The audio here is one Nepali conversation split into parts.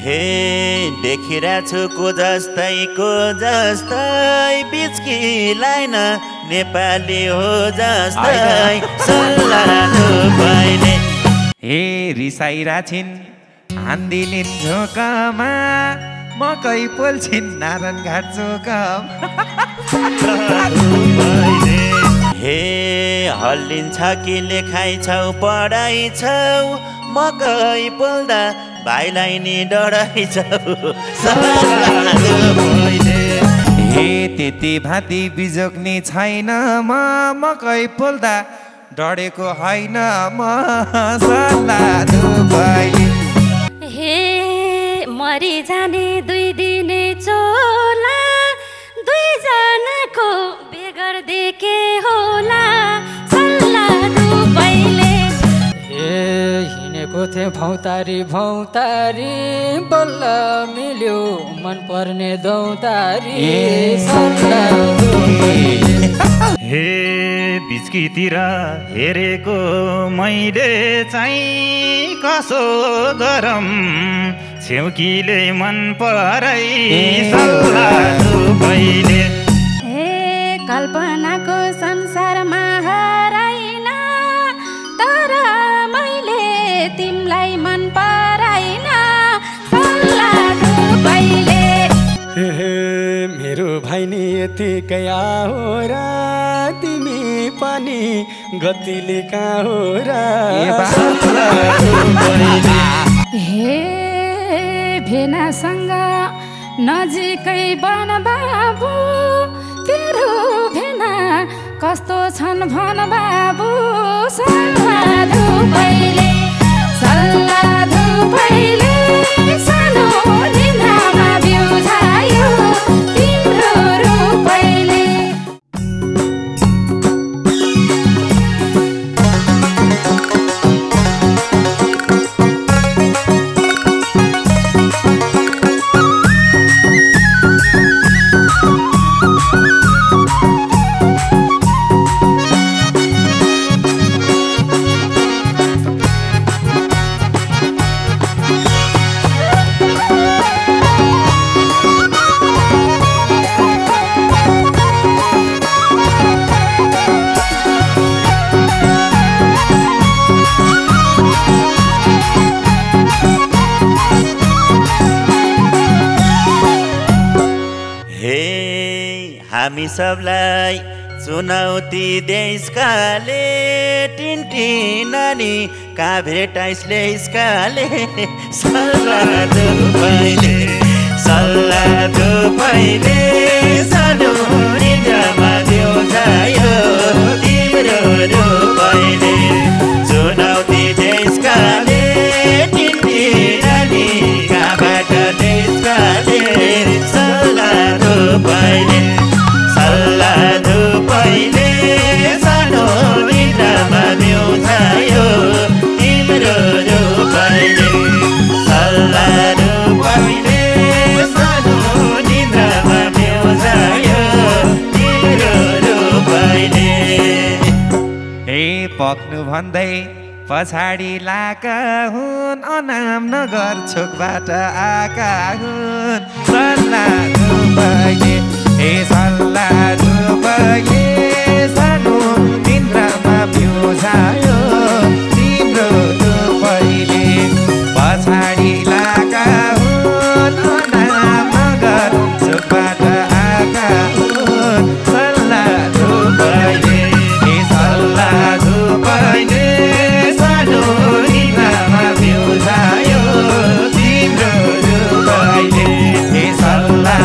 हे देखिरहेछु को जस्तै बिचकीलाई न नेपाली हो जस्तै सल्लाह पहिले हे रिसाइरा छिन् हान्दिलिन् झोकमा मकै पोल्छिन् नारायण घाट चोकम हे हल्लिन्छ कि लेखाइ छौ पढाइ छौ मकै पोल्दा भाइलाई नि डराइ छौ हे त्यति भाती बिजोग्ने छैन म मकै पोल्दा डरेको होइन म सल्लाह पहिले हे मरि जाने 2 दिने चोला 2 जनाको बेगर देखे होला सल्लाह पहिले हे हिँडेको थिएँ भौतारी बल्ल मिल्यो मन पर्ने दौतारी सल्लाह हे बिचकीतिर हेरेको मैले चाहिँ कसो गरम छेउकीले मन पराई सल्लाह पहिले हे कल्पनाको संसारमा हराइन तर मैले तिमलाई मन पराइन सल्लाह पहिले हे मेरो भाइ नि यतिकै हो र तिमी पनि गतिले कहाँ हो र हे भेनासँग नजिकै बन बाबु तेरो भेना कस्तो छन् भन बाबु सल्लाह पहिले सानो निन्द्रामा बिउझायो तिम्रो रूपैले हामी सबलाई चुनौती देशकाले टिन्टी नानी काभ्रेटाइसले इसकाले सल्लाह पहिले सानो निन्द्रामा बिउझायो तिम्रो रूपैले चुनौती देशकाले टिन्टी नानी काबाट देशकाले सल्लाह पहिले सानो निन्द्रामा बिउझायो तिम्रो रूपैले सल्लाह पहिले सानो निन्द्रामा बिउझायो तिम्रो रूपैले हे पक्नु भन्दै पछाडि लाका हुन् अनाम नगर छोकबाट आका हुन् सल्लाह पहिले हे सल्लाह पहिले सानो निन्द्रामा बिउझायो तिम्रो पहिले पछाडि लाका हुन् अनाम नगर छोकबाट आका हुन् सल्लाह पहिले हे सल्लाह पहिले सानो निन्द्रामा बिउझायो तिम्रो पहिले हे सल्लाह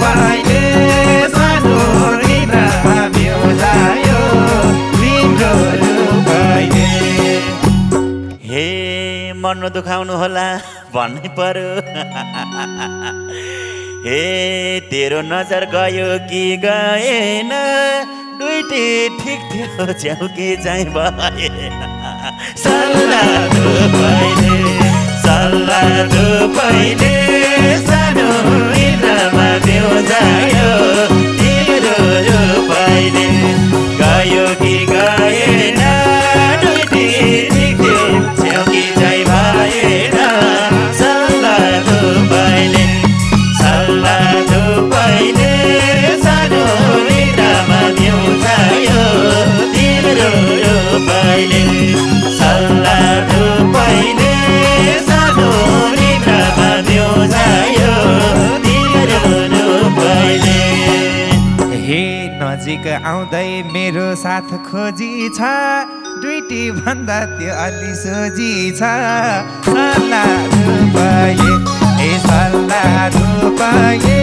पहिले सानो निन्द्रामा बिउझायो तिम्रो पहिले हे मन दुखाउनु होला भन्नै पर्यो हे तेरो नजर गयो कि गएन दुईटी ठिक थियो च्याउकी चाहिँ भएन सल्लाह पहिले सानो निन्द्रामा बिउझायो तिम्रो पहिले गयो कि गएन दुईटी ठिक थियो च्याउकी चाहिँ भएन सल्लाह आउँदै मेरो साथ खोजी छ दुईटी भन्दा त्यो अलि सोझी छ सल्लाह धुपाए ए सल्लाह धुपाए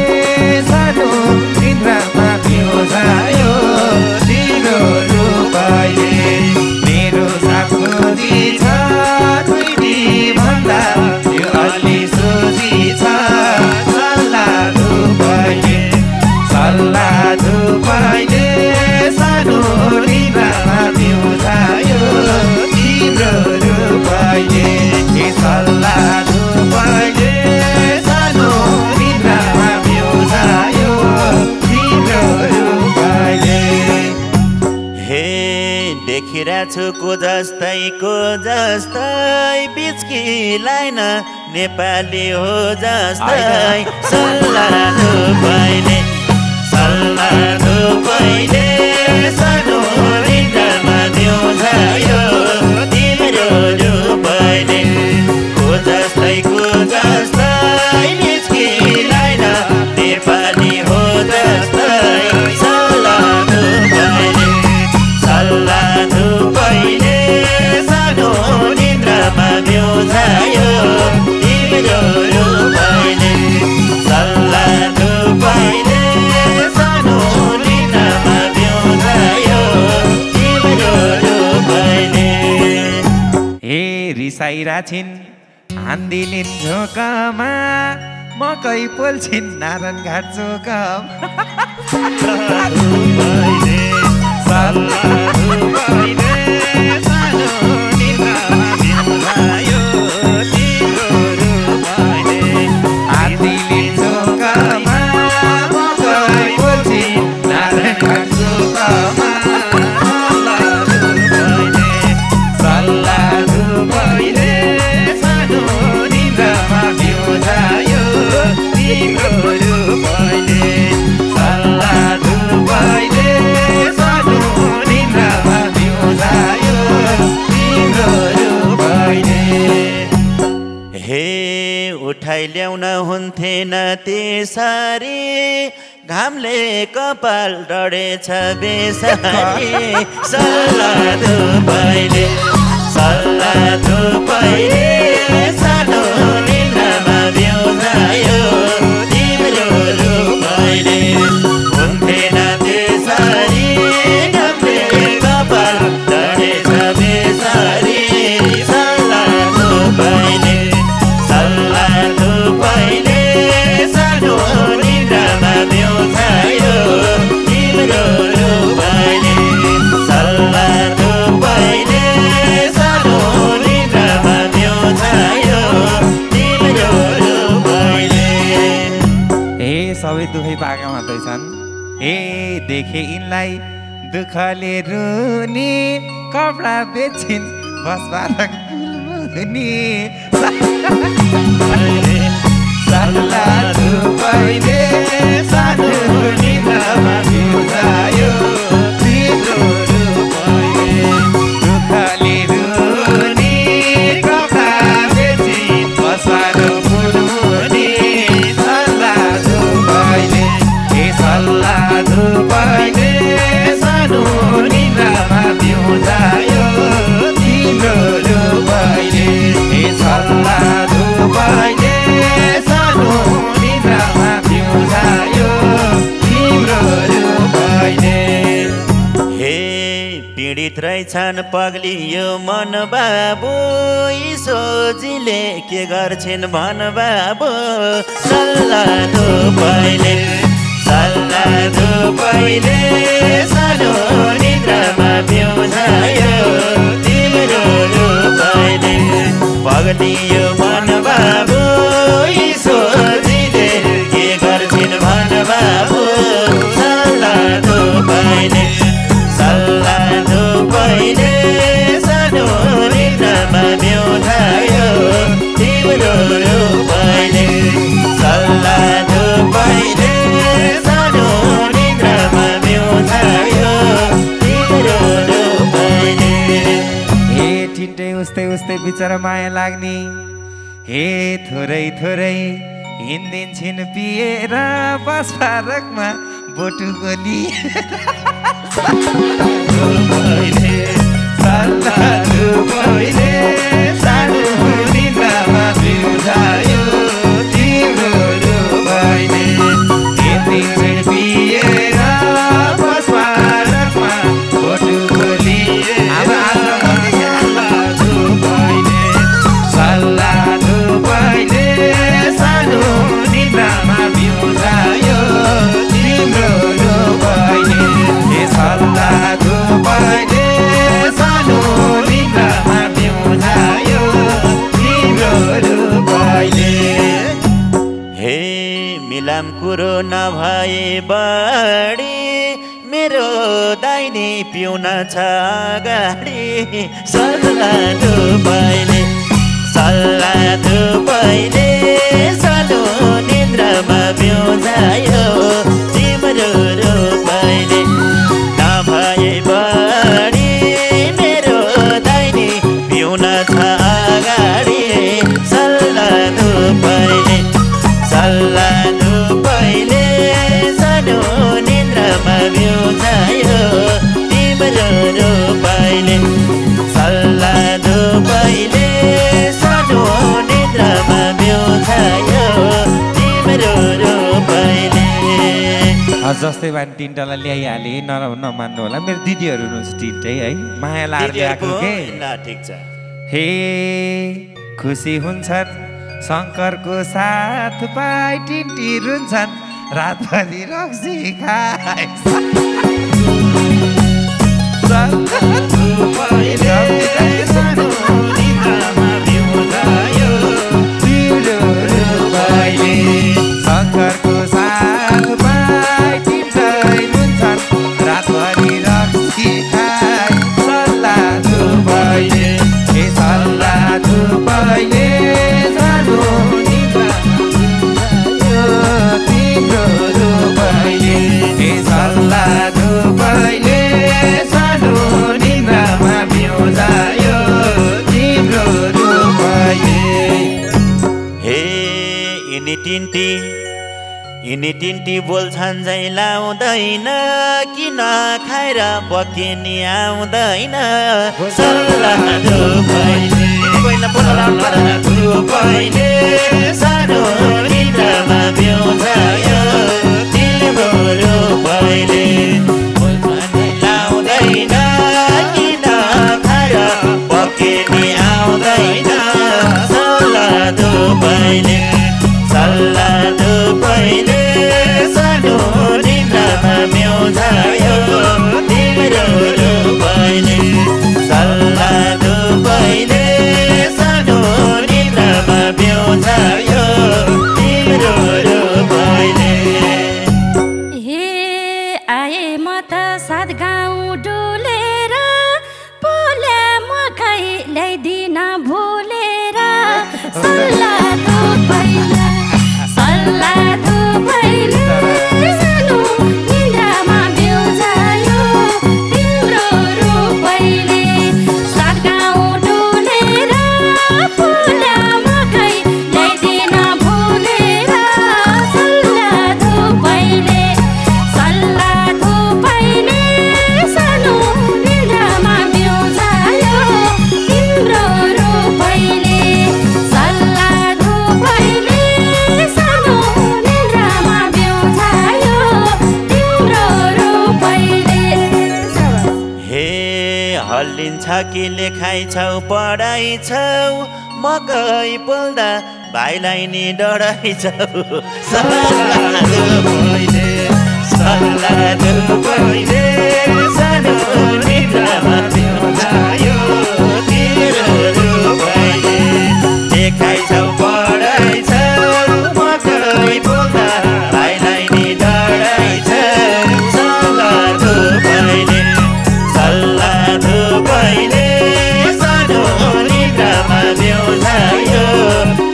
सानो निन्द्रामा बिउजायो तिम्रो रूपले मेरो साथ खोजी छ दुईटी भन्दा त्यो अलि सोझी छ सल्लाह धुपाए सल्लाह धुपाए सानो निन्द्रामा बिउजायो तिम्रो रूपले ए सल्लाह धुपाए सानो निन्द्रामा बिउजायो तिम्रो रूपले हे देखिरहेछु को जस्तै बिचकीलाई न नेपाली हो जस्तै सल्लाह धुपाइले सानो निन्द्रामा बिउजायो तिम्रो रूपले को जस्तै बिचकीलाई न नेपाली हो जस्तै सल्लाह धुपाइले सानो निन्द्रामा बिउजायो तिम्रो रूपले सल्लाह धुपाइले सानो निन्द्रामा बिउजायो तिम्रो रूपले हे रिसाइरा छिन् हान्दिलिन् झोकमा मकै पोल्छिन् नारायण घाट चोकमा हान्दिलिन् झोकमा मकै पोल्छिन् नारायण घाट चोकमा सल्लाह धुपाइले सानो निन्द्रामा बिउजायो तिम्रो रूपले सल्लाह धुपाइले सानो निन्द्रामा बिउजायो तिम्रो रूपले हे उठाइ ल्याउन हुन्थेन त्यसरी घामले कपाल डढेछ बेसारी सल्लाह धुपाइले सानो निन्द्रामा बिउजायो तिम्रो रूपले हुन्थेन त्यसरी घामले कपाल डढेछ बेसारी सल्लाह धुपाइले सानो निन्द्रामा बिउजायो तिम्रो रूपले सल्लाह धुपाइले सानो निन्द्रामा बिउजायो तिम्रो रूपले ए सबै दुखै पाका मात्रै छन् ए देखे यिनलाई दुःखले रुनी कपडा बेचिन् बसबारक गुलमुनी सल्लाह धुपाइले सानो निन्द्रामा बिउजायो तिम्रो रूपले दुःखले रुनी कपडा बेचिन् बसबारक गुलमुनी सल्लाह धुपाइले सानो निन्द्रामा बिउजायो तिम्रो रूपले सल्लाह धुपाइले सानो निन्द्रामा बिउजायो तिम्रो रूपले हे पीडित रहेछन् पग्लियो मन बाबु सोझीले के गर्छिन् भन बाबु सल्लाह धुपाइले सानो निन्द्रामा बिउजायो तिम्रो रूपले पग्लियो मन बाबु सोझीले के गर्छिन् भन बाबु सल्लाह धुपाइले सानो निन्द्रामा बिउजायो तिम्रो रूपले सल्लाह धुपाइले सानो निन्द्रामा बिउजायो तिम्रो रूपले हे ठिन्टै उस्तै बिचरा माया लाग्ने हे थोरै हिँडिन्छन् पिएर बस फारकमा बोटुकोली पहिले सल्ला पहिले सानो निन्द्रामा बिउझायो तिम्रो पहिले यति क्षण पिएर बसपारमा बोटुकोली सल्ला पहिले सानो निन्द्रामा बिउझायो तिम्रो पहिले सल्ला पहिले सानो निन्द्रामा बिउझायो तिम्रो पहिले हे मिलाम कुरो नभए बढी मेरो दाहिने पिउन छ अगाडि सल्ला पहिले सानो निन्द्रामा बिउझायो तिम्रो पहिले नभए बढी मेरो दाहिने पिउन छ अगाडि सल्ला पहिले सानो निन्द्रामा बिउझायो तिम्रो पहिले सल्ला पहिले सानो निन्द्रामा बिउझायो तिम्रो पहिले जस्तै बानी तिनटालाई ल्याइहाले नमान्नु होला मेरो दिदीहरू हुनुहुन्छ तिनटै है माया लाएर ल्याएको के ठिक छ हे खुसी हुन्छन् शङ्करको साथ पाइ टिन्टी रुन्छन् रातभरि रक्सी खाए सानो निन्द्रामा बिउझायो तिम्रो पहिले शङ्करको साथ पाइ टिन्टै रुन्छन् रातभरि रक्सी खाए सल्ला पहिले हे सल्ला पहिले सानो तिम्रो पहिले हे सल्ला पहिले सानो निन्द्रामा बिउझायो तिम्रो पहिले हे यिनी तिन्टी बोल्छन् झै लाउँदैन किन खाएर बकिनी आउँदैन सल्ला पहिले सानो निन्द्रामा बिउझायो तिम्रो पहिले लाउँदैन किन खाएर बकिनी आउँदैन सल्ला पहिले सानो निन्द्रामा बिउझायो तिम्रो पहिले सल्ला पहिले सानो निन्द्रामा बिउझायो तिम्रो पहिले हे आए म त सात गाउँ डुलेर पोल्या मकै ल्याइदिन भुलेर सल्ला पहिले सानो निन्द्रामा बिउझायो तिम्रो पहिले सात गाउँ डुलेर पोल्या मकै ल्याइदिन भुलेर सल्ला पहिले सानो निन्द्रामा बिउझायो तिम्रो पहिले सल्ला पहिले सानो निन्द्रामा बिउझायो तिम्रो पहिले हे हल्लिन्छ कि लेखाइ छौ पढाइ छौ मकै बोल्दा भाइलाई नि डराइ छौ सल्ला पहिले सानो निन्द्रामा बिउझायो तिम्रो पहिले लेखाइ छौ पढाइ छौ मकै बोल्दा भाइलाई नि डराइ छौ सल्ला पहिले सानो निन्द्रामा बिउझायो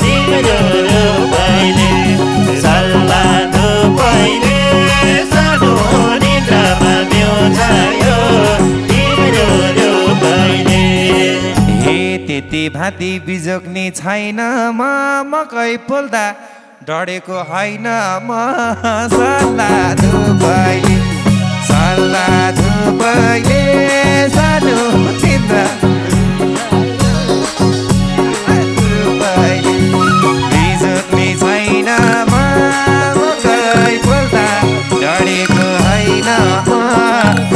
तिम्रो पहिले सल्ला पहिले सानो निन्द्रामा बिउझायो तिम्रो पहिले हे त्यति भाती बिजोग्ने छैन म मकै पोल्दा डढेको होइन म सल्लाह दुबैले सल्लाह दुबैले सानो तिन्द्रा दुबैले बिजुक्ने छैन म मकै बोल्दा डढेको होइन म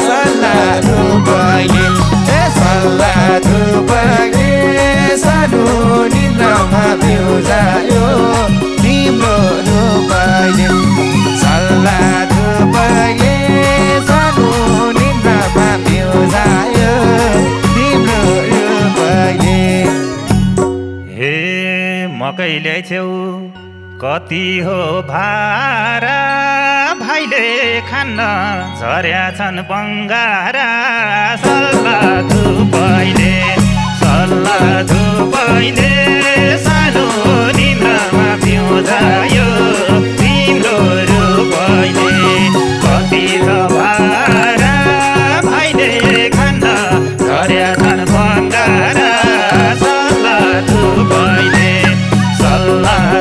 सल्लाह दुबैले सल्लाह दुबैले सानो निन्द्रामा बिउजायो तिम्रो दुबैले सल्लाह दुबैले सानो निन्द्रामा बिउजायो तिम्रो दुबैले हे मकै ल्याइछेउ कति हो भारा भाइले खान्न झर्या छन् बङ्गारा सल्लाह दुबैले सानो निन्द्रामा बिउजायो तिम्रो रुपैले कति छ भारा भाइले खान्न झर्या छन् बङ्गारा सल्लाह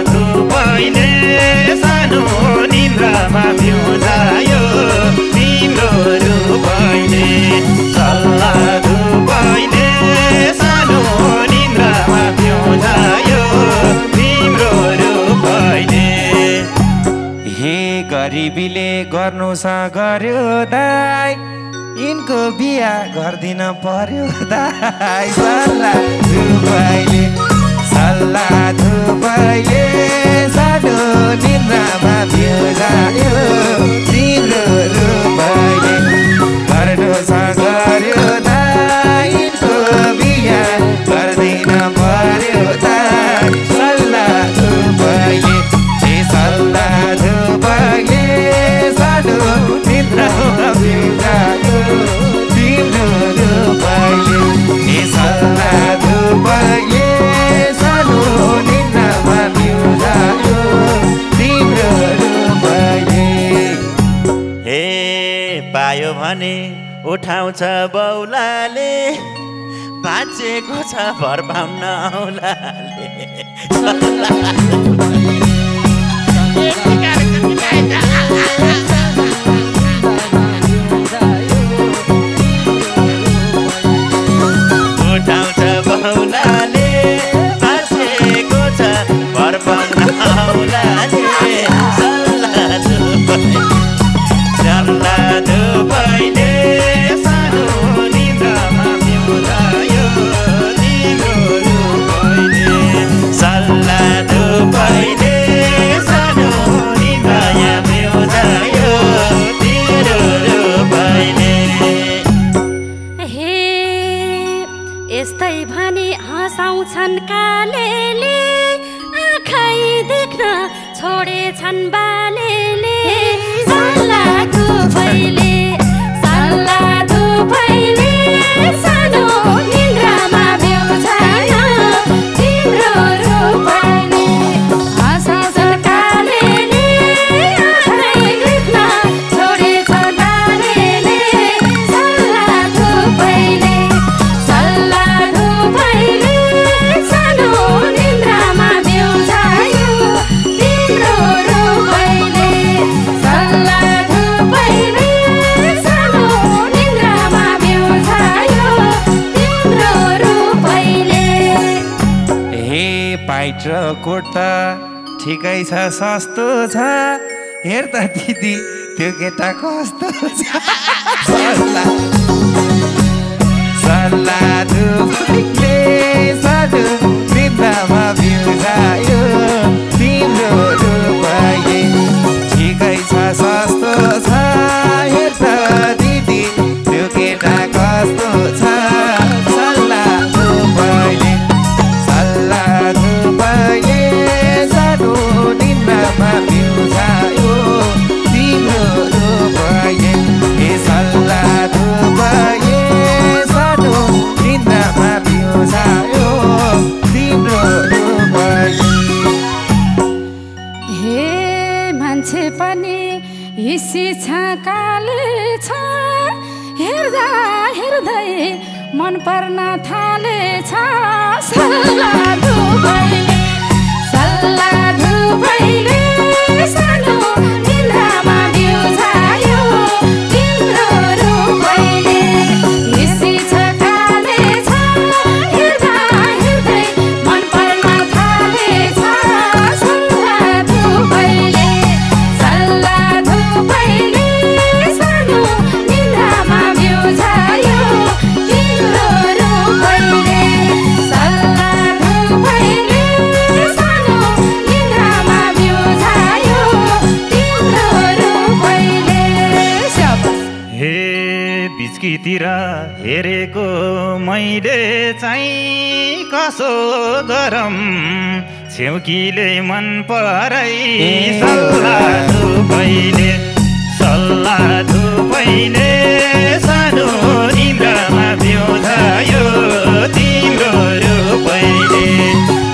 दुबैले सानो निन्द्रामा बिउजायो तिम्रो रुपैले सल्लाह दुबैले सानो निन्द्रामा बिउजायो तिम्रो रुपैले हे गरिबीले गर्नु स गर्यो दाइ यिनको बिहा गर्दिन पर्यो दाइ सल्लाह दुबैले सानो निन्द्रामा बिउजायो तिम्रो रुपैले गर्नु स गर्यो दाइ यिनको बिहा गर्दिन पर्यो दाइ सल्लाह दुबैले सल्लाह दुबैले सानो निन्द्रामा बिउजायो तिम्रो रुपैले सल्लाह दुबैले सानो निन्द्रामा बिउजायो तिम्रो रुपैले हे पायो भने उठाउँछ बौलाले बाँचेको छ भर पाउन औलाले उठाउँछ बौलाले बाँचेको छ भर पाउन औलाले सल्लाह दुबैले सानो निन्द्रामा बिउजायो तिम्रो रुपैले सल्लाह दुबैले सानो निन्द्रामा बिउजायो तिम्रो रुपैले हे यस्तै भनी हँसाउँछन् कालेले आँखै देख्न छोडेछन् बालेले सल्लाह दुबैले सानो निन्द्रामा बिउजायो तिम्रो रुपैले हँसाउँछन् कालेले आँखै देख्न छोडेछन् बालेले सल्लाह दुबैले सानो निन्द्रामा बिउजायो तिम्रो रुपैले सल्लाह दुबैले सानो निन्द्रामा बिउजायो तिम्रो रुपैले हे पाइट र कोट त ठिकै छ सस्तो छ हेर त दिदी त्यो केटा कस्तो छ सल्लाह दुबैले सानो निन्द्रामा बिउजायो तिम्रो रुपैले ठिकै छ सस्तो छ हेर त दिदी त्यो केटा कस्तो छ सल्लाह दुबैले सानो निन्द्रामा बिउजायो तिम्रो रुपैले सल्लाह दुबैले सानो निन्द्रामा बिउजायो तिम्रो रुपैले हे मान्छे पनि हिसी छ काले छ हेर्दा हेर्दै मन पर्न थाले छ सल्लाह दुबैले टिभीतिर हेरेको मैले चाहिँ कसो गरम छेउकीले मन पराई सल्लाह धुपैले सानो निन्द्रामा बिउझायो तिम्रो रूपैले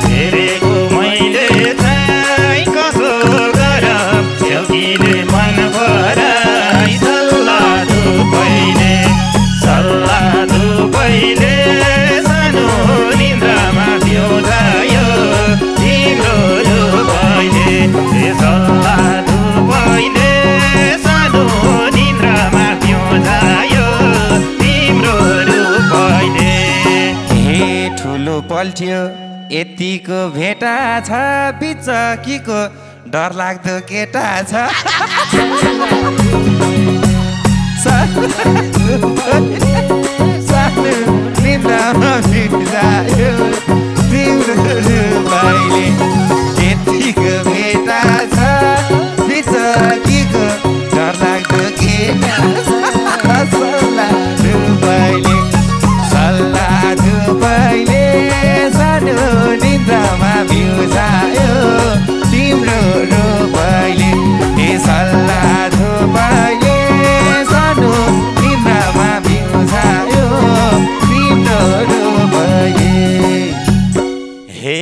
हेरेको मैले चाहिँ कसो गरम छेउकीले मन पराई सल्लाह धुपैले सानो निन्द्रामा बिउझायो तिम्रो रूपैले सल्लाह धुपैले सानो निन्द्रामा बिउझायो तिम्रो रूपैले। हे ठुलो पल्ट्यो यतिको भेटा छ बिचकीको डर लाग्दो केटा छ सानो निन्द्रामा बिउझायो तिम्रो रूपैले यतिको भेटा छ बिचकीको डर लाग्दो केटा छ सल्लाह धुपैले सानो निन्द्रामा बिउझायो तिम्रो रूपैले सल्लाह धुपैले सानो निन्द्रामा बिउझायो तिम्रो रूपैले। हे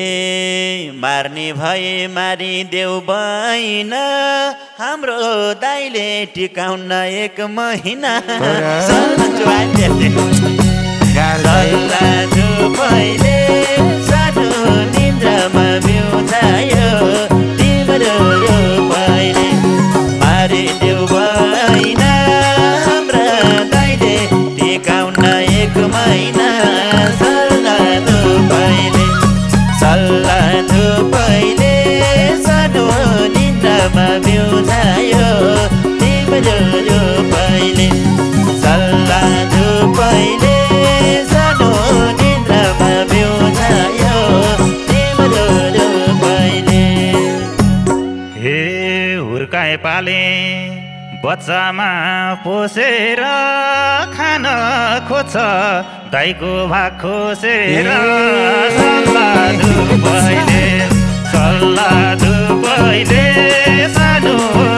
मार्ने भए मारिदेऊ बैन हाम्रो दाइले टिकाउन 1 महिना सल्लाह धुपैले सानो निन्द्रामा बिउझायो तिम्रो रूपैले मारिदेऊ बैन हाम्रा दाइले टिकाउन 1 महिना सल्लाह धुपैले सानो निन्द्रामा बिउझायो तिम्रो रूपैले सल्लाह धुपैले सानो निन्द्रामा बिउझायो तिम्रो रूपैले। हे हुर्काए पाले बच्चामा पोसेर खान खोज्छ दाइको भाग खोसेर सल्लाह धुपैले सानो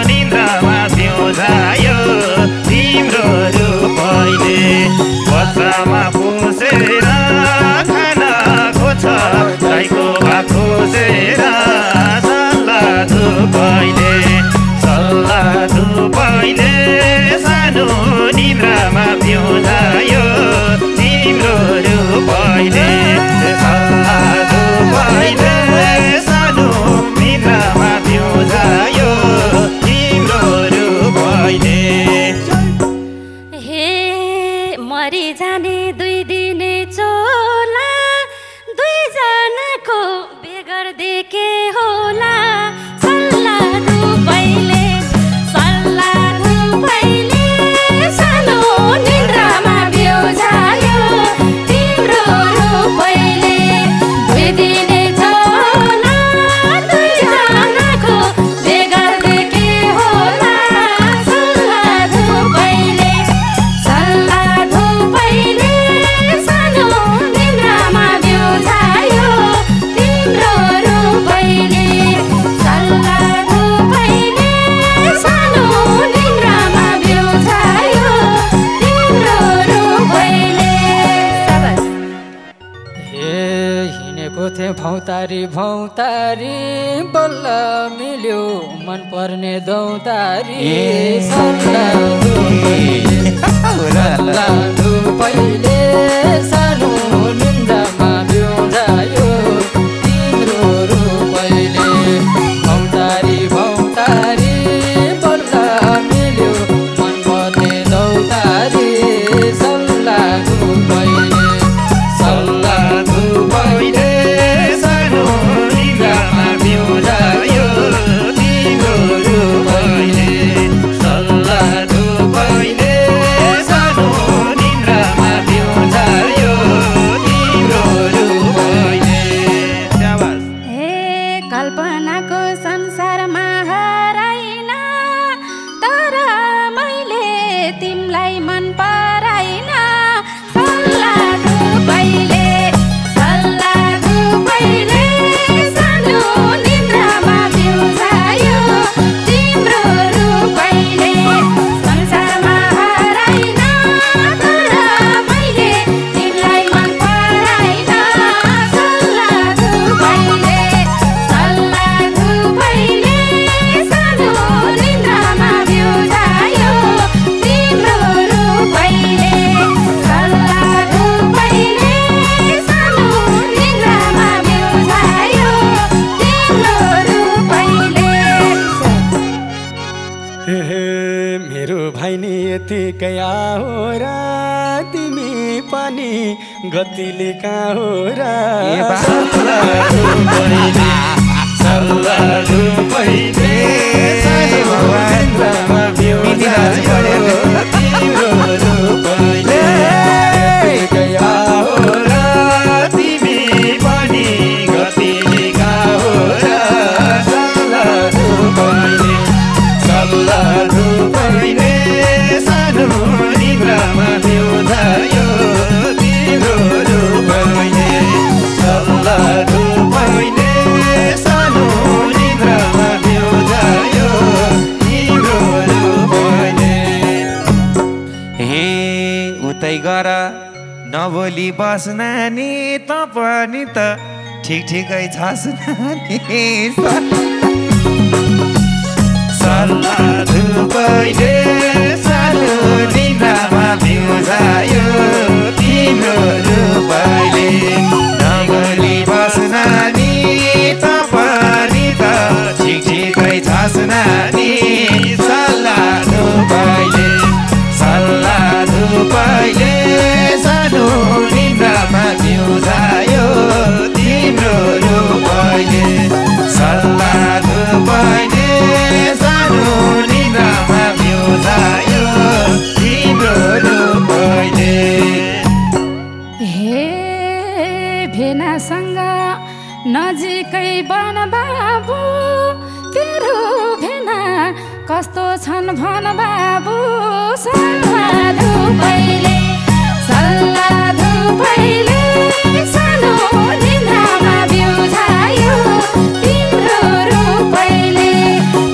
निन्द्रामा बिउझायो तिम्रो रूपैले बच्चामा पोसेर खान खोज्छ दाइको भाग खोसेर सल्लाह धुपैले सानो निन्द्रामा बिउझायो तिम्रो रूपैले सल्लाह धुपैले सानो निन्द्रामा बिउझायो तिम्रो रूपैले। हे मरि जाने 2 दिने चोला 2 जनाको बेगर्दे के होला सल्लाह धुपैले सानो निन्द्रामा बिउझायो तिम्रो रूपैले 2 दिने चोला 2 जनाको बेगर्दे के होला सल्लाह धुपैले सानो निन्द्रामा बिउझायो तिम्रो रूपैले सल्लाह धुपैले सानो निन्द्रामा बिउझायो तिम्रो रूपैले। हे हिँडेको थिएँ भौतारी बल्ल मिल्यो मन पर्ने दौतारी सल्लाह धुपैले सानो निन्द्रामा बिउझायो तिम्रो रूपैले भौतारी बल्ल मिल्यो मन पर्ने दौतारी सल्लाह धुपैले सानो निन्द्रामा बिउझायो तिम्रो रूपैले सल्लाह धुपैले सानो निन्द्रामा बिउझायो यतिकै आहो र तिमी पनि गतिले कहाँ हो र सल्लाहु पहिले सानो निन्द्रामा बिउजायो तिम्रो रूपैले यतिकै आहो र तिमी पनि गतिले कहाँ हो र सल्लाहु पहिले सानो निन्द्रामा बिउजायो तिम्रो रूपैले सल्लाहु पहिले सानो निन्द्रामा बिउजायो तिम्रो रूपैले। हे उतै गर नबोली बस नानी त पनि त ठिक ठिकै छस् नानी सल्लाहु पहिले सानो निन्द्रामा बिउजायो तिम्रो रूपैले नबोली बस नानी त पनि त ठिक ठिकै छस् नानी सल्लाहु पहिले सानो निन्द्रामा बिउजायो तिम्रो रूपैले सल्लाहु पहिले सानो निन्द्रामा बिउजायो तिम्रो रूपैले। हे भेनासँग नजिकै बन बाबु तेरो भेना कस्तो छन् भन बाबु सल्लाहु पहिले सानो निन्द्रामा बिउजायो तिम्रो रूपैले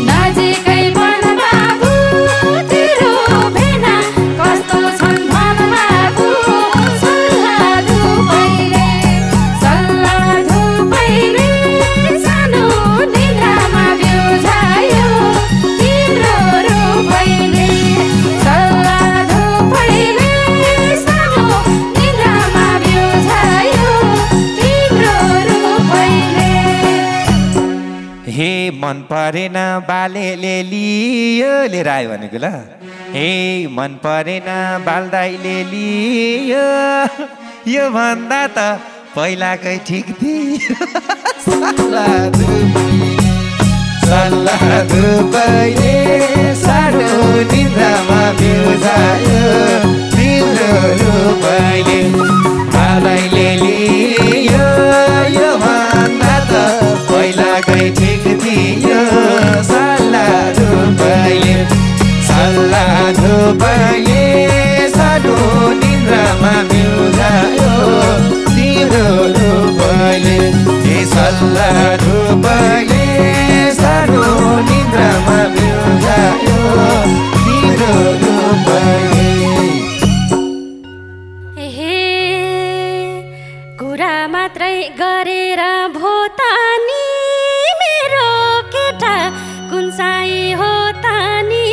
नजिकै बन बाबु तेरो भेना कस्तो छन् भन बाबु सल्लाहु पहिले सानो निन्द्रामा बिउजायो तिम्रो रूपैले सल्लाहु पहिले सानो निन्द्रामा बिउजायो तिम्रो रूपैले। हे मन परेन बालेले लियो लिएर आयो भनेको ल हे मन परेन बाल्दाइले लियो यो भन्दा त पहिलाकै ठिक थियो सल्लाहु पहिले सानो निन्द्रामा बिउजायो तिम्रो रूपैले बाल्दाइले लियो यो भन्दा त पहिलाकै ठिक थियो सल्लाहु पहिले सानो निन्द्रामा बिउजायो तिम्रो रूपैले हे सल्लाहु पहिले सानो निन्द्रामा बिउजायो तिम्रो रूपैले। हे कुरा मात्रै गरेर भोतानी मेरो केटा कुन चाहिँ हो तानी